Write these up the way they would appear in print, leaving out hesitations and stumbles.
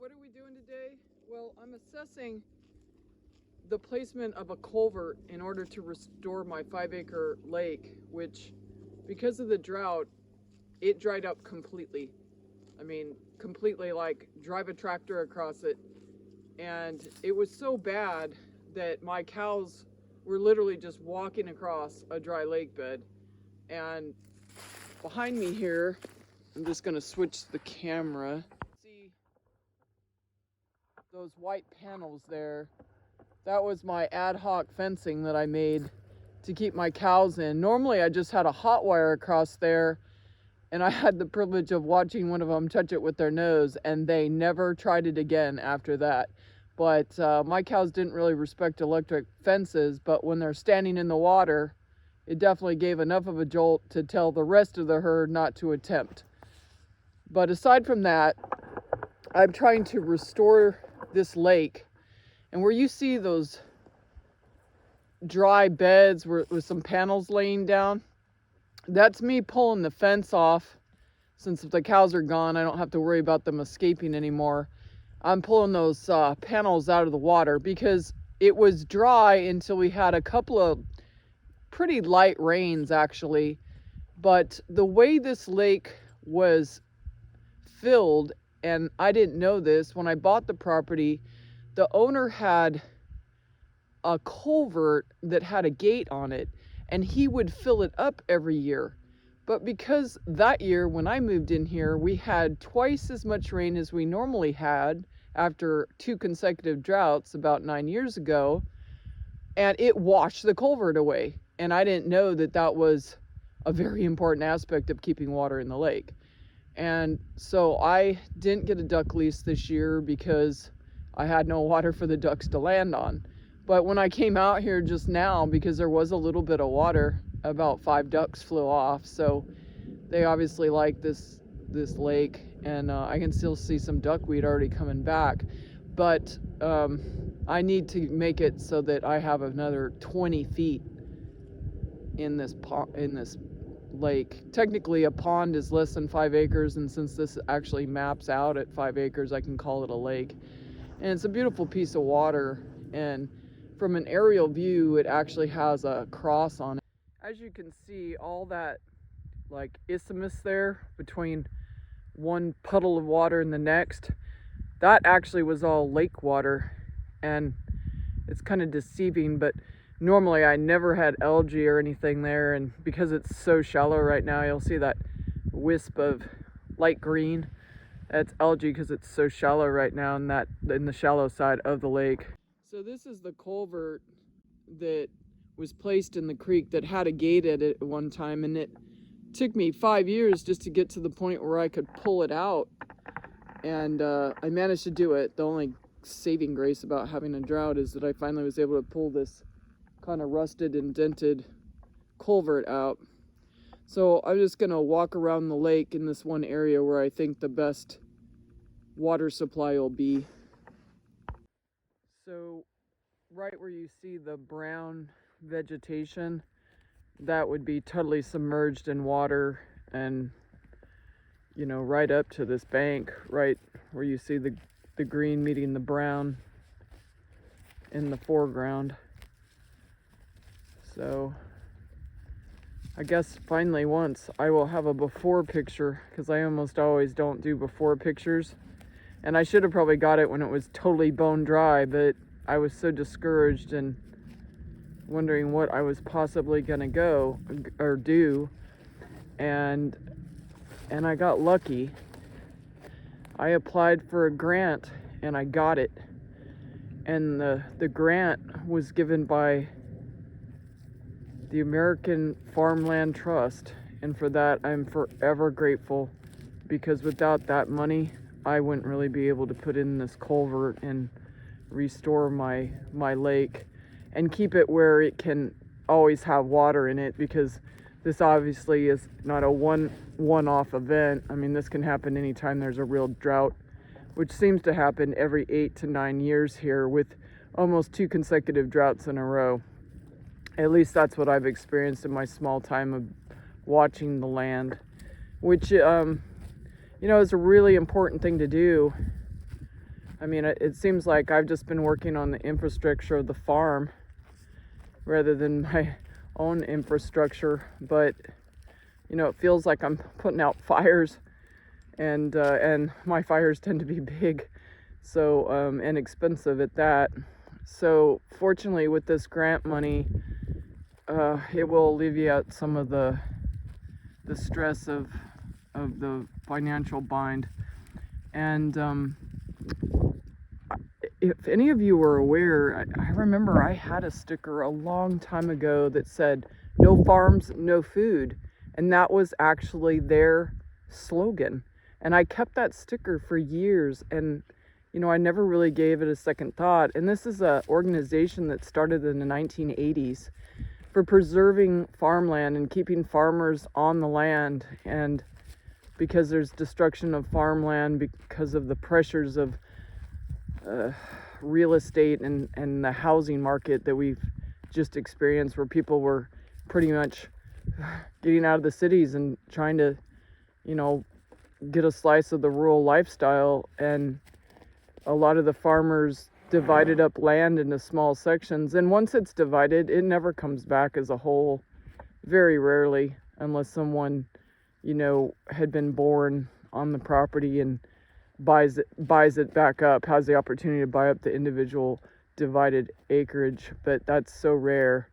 what are we doing today? Well, I'm assessing the placement of a culvert in order to restore my 5-acre lake, which, because of the drought, it dried up completely. I mean, completely, like drive a tractor across it. And it was so bad that my cows were literally just walking across a dry lake bed. And behind me here, I'm just gonna switch the camera. See those white panels there? That was my ad hoc fencing that I made to keep my cows in. Normally I just had a hot wire across there, and I had the privilege of watching one of them touch it with their nose, and they never tried it again after that. But my cows didn't really respect electric fences, but when they're standing in the water, it definitely gave enough of a jolt to tell the rest of the herd not to attempt. But aside from that, I'm trying to restore this lake. And where you see those dry beds with some panels laying down, that's me pulling the fence off. Since if the cows are gone, I don't have to worry about them escaping anymore. I'm pulling those panels out of the water because it was dry until we had a couple of pretty light rains actually. But the way this lake was filled, and I didn't know this, when I bought the property, the owner had a culvert that had a gate on it, and he would fill it up every year. But because that year when I moved in here, we had twice as much rain as we normally had after 2 consecutive droughts about 9 years ago, and it washed the culvert away. And I didn't know that that was a very important aspect of keeping water in the lake. And so I didn't get a duck lease this year because I had no water for the ducks to land on. But when I came out here just now, because there was a little bit of water, about 5 ducks flew off. So they obviously like this lake, and I can still see some duckweed already coming back. But I need to make it so that I have another 20 feet in this lake. Technically a pond is less than 5 acres, and since this actually maps out at 5 acres, I can call it a lake. And it's a beautiful piece of water, and from an aerial view it actually has a cross on it. As you can see, all that like isthmus there between one puddle of water and the next, that actually was all lake water. And it's kind of deceiving, but normally I never had algae or anything there, and because it's so shallow right now, you'll see that wisp of light green. That's algae because it's so shallow right now, and that in the shallow side of the lake. So this is the culvert that was placed in the creek that had a gate at it at one time, and it took me 5 years just to get to the point where I could pull it out, and I managed to do it. The only saving grace about having a drought is that I finally was able to pull this kind of rusted and dented culvert out. So I'm just gonna walk around the lake in this one area where I think the best water supply will be. So right where you see the brown vegetation, that would be totally submerged in water, and you know, right up to this bank, right where you see the green meeting the brown in the foreground. So I guess finally once I will have a before picture, because I almost always don't do before pictures. And I should have probably got it when it was totally bone dry, but I was so discouraged and wondering what I was possibly gonna go or do. And I got lucky. I applied for a grant and I got it. And the grant was given by the American Farmland Trust, and for that I'm forever grateful, because without that money I wouldn't really be able to put in this culvert and restore my lake and keep it where it can always have water in it, because this obviously is not a one-off event. I mean, this can happen anytime there's a real drought, which seems to happen every 8 to 9 years here, with almost 2 consecutive droughts in a row. At least that's what I've experienced in my small time of watching the land, which, you know, is a really important thing to do. I mean, it seems like I've just been working on the infrastructure of the farm rather than my own infrastructure, but you know, it feels like I'm putting out fires, and my fires tend to be big, so and expensive at that. So fortunately, with this grant money, it will alleviate some of the stress of the financial bind. And if any of you were aware, I remember I had a sticker a long time ago that said, "No farms, no food." And that was actually their slogan. And I kept that sticker for years, and you know, I never really gave it a second thought. And this is an organization that started in the 1980s for preserving farmland and keeping farmers on the land. And because there's destruction of farmland because of the pressures of real estate and the housing market that we've just experienced, where people were pretty much getting out of the cities and trying to, you know, get a slice of the rural lifestyle. And a lot of the farmers divided up land into small sections, and once it's divided, it never comes back as a whole, very rarely, unless someone, you know, had been born on the property and buys it back up, has the opportunity to buy up the individual divided acreage. But that's so rare.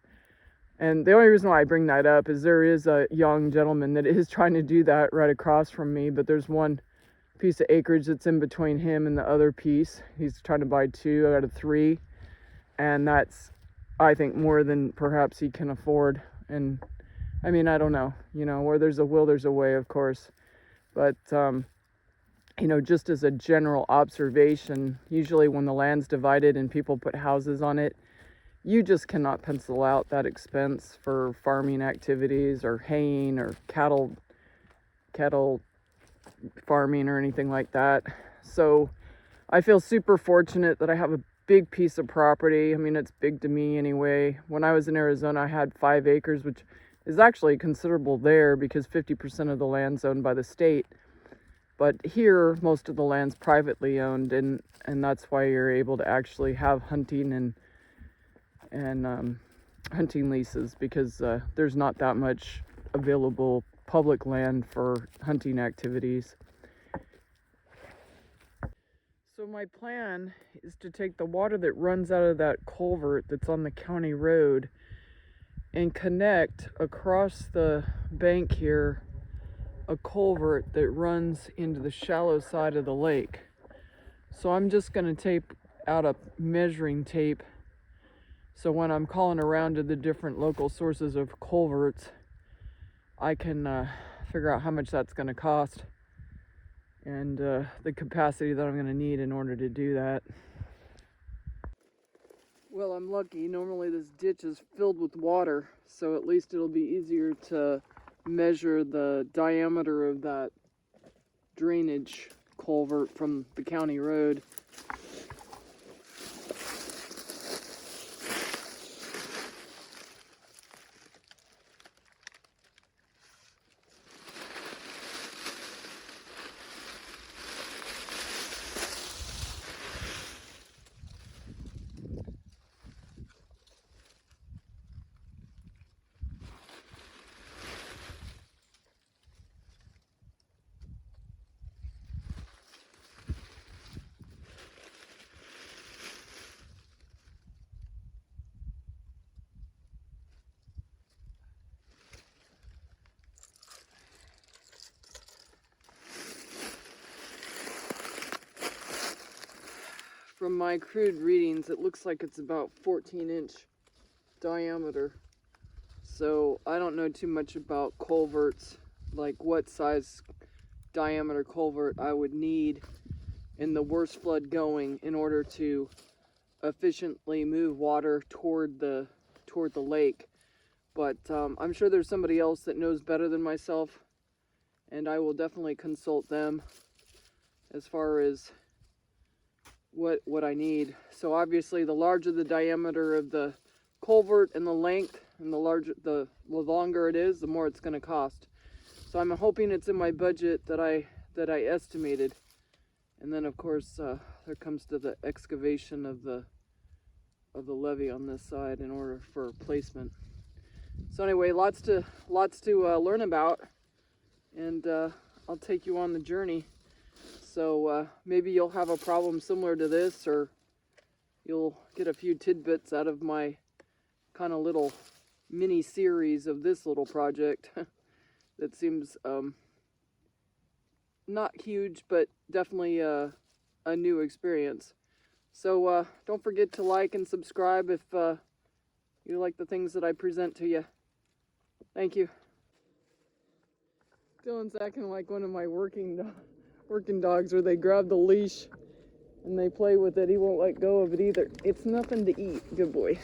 And the only reason why I bring that up is there is a young gentleman that is trying to do that right across from me, but there's one piece of acreage that's in between him and the other piece. He's trying to buy 2 out of 3, and that's, I think, more than perhaps he can afford. And I mean, I don't know, you know, where there's a will, there's a way, of course. But you know, just as a general observation, usually when the land's divided and people put houses on it, you just cannot pencil out that expense for farming activities or haying or cattle farming or anything like that. So I feel super fortunate that I have a big piece of property. I mean, it's big to me anyway. When I was in Arizona, I had 5 acres, which is actually considerable there because 50% of the land's owned by the state. But here, most of the land's privately owned, and that's why you're able to actually have hunting and hunting leases, because there's not that much available public land for hunting activities. So my plan is to take the water that runs out of that culvert that's on the county road and connect across the bank here a culvert that runs into the shallow side of the lake. So I'm just going to tape out a measuring tape, so when I'm calling around to the different local sources of culverts, I can figure out how much that's going to cost and the capacity that I'm going to need in order to do that. Well, I'm lucky. Normally this ditch is filled with water, so at least it'll be easier to measure the diameter of that drainage culvert from the county road. From my crude readings, it looks like it's about 14-inch diameter. So I don't know too much about culverts, like what size diameter culvert I would need in the worst flood going in order to efficiently move water toward the lake. But I'm sure there's somebody else that knows better than myself, and I will definitely consult them as far as what I need. So obviously the larger the diameter of the culvert and the length, and the longer it is, the more it's going to cost. So I'm hoping it's in my budget that I estimated And then of course there comes to the excavation of the levee on this side in order for placement. So anyway, lots to learn about, and I'll take you on the journey. So maybe you'll have a problem similar to this, or you'll get a few tidbits out of my kind of little mini series of this little project that seems not huge, but definitely a new experience. So don't forget to like and subscribe if you like the things that I present to you. Thank you. Dylan's acting like one of my working dogs, where they grab the leash and they play with it. He won't let go of it either. It's nothing to eat. Good boy.